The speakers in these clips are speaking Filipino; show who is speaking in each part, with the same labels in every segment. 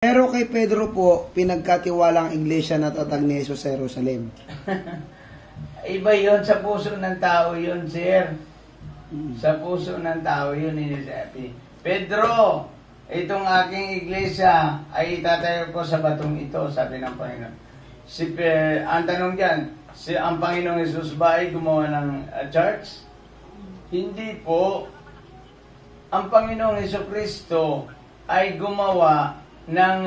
Speaker 1: Pero kay Pedro po, pinagkatiwalang iglesia na tatag ni Jesus sa Jerusalem.
Speaker 2: Iba yon sa puso ng tao yun, sir. Sa puso ng tao yun, inisabi. Pedro, itong aking iglesia ay itatayo ko sa batong ito, sabi ng Panginoon. Ang tanong dyan, ang Panginoong Jesus ba ay gumawa ng church? Hindi po. Ang Panginoong Jesucristo ay gumawa ng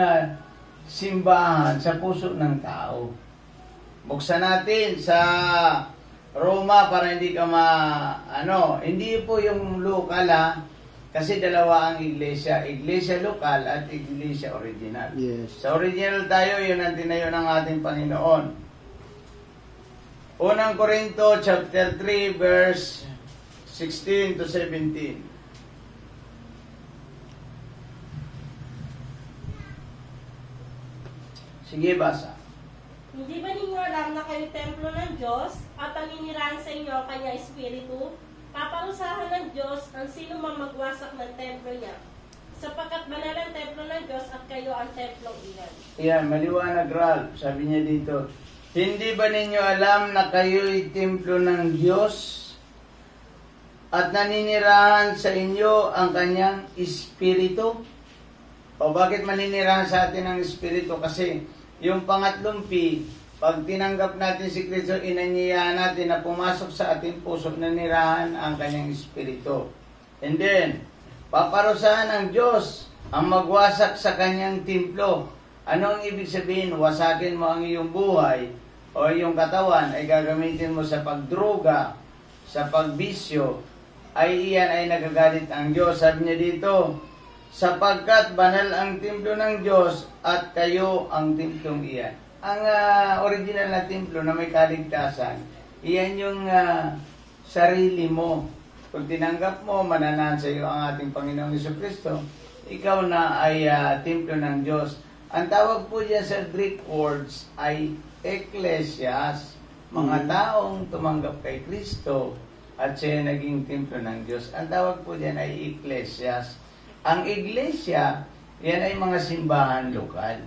Speaker 2: simbahan sa puso ng tao. Buksan natin sa Roma para hindi ka hindi po yung lokal kasi dalawa ang iglesia, iglesia lokal at iglesia original.
Speaker 1: Yes.
Speaker 2: Sa original tayo, yun ang tinayo ng ating Panginoon. Unang Corinto chapter 3 verse 16 to 17. Sige, basa.
Speaker 3: Hindi ba ninyo alam na kayo templo ng Diyos at ang inirahan sa inyo ang kanya espiritu? Paparusahan ng Diyos ang sino mang magwasak ng templo niya, sapagkat banal ang templo ng Diyos at kayo ang templong iyan.
Speaker 2: Yan, maliwanag, Ralph. Sabi niya dito, hindi ba ninyo alam na kayo'y templo ng Diyos at naninirahan sa inyo ang kanyang espiritu? O bakit maninirahan sa atin ang espiritu? Kasi yung pangatlong P, pag tinanggap natin si Kristo, inanyayahan natin na pumasok sa ating puso na nirahan ang kanyang espiritu. And then, paparusahan ng Diyos ang magwasak sa kanyang templo. Ano ang ibig sabihin? Wasakin mo ang iyong buhay o iyong katawan ay gagamitin mo sa pagdruga, sa pagbisyo, ay iyan ay nagagalit ang Diyos. Sabi niya dito, sapagkat banal ang templo ng Diyos at kayo ang templong iyan. Ang original na templo na may kaligtasan, iyan yung sarili mo. Kung tinanggap mo, mananahan sa iyo ang ating Panginoong Jesucristo, ikaw na ay templo ng Diyos. Ang tawag po dyan sa Greek words ay ecclesias, mga taong tumanggap kay Kristo at siya naging templo ng Diyos. Ang tawag po dyan ay ecclesias. Ang iglesia, yan ay mga simbahan lokal.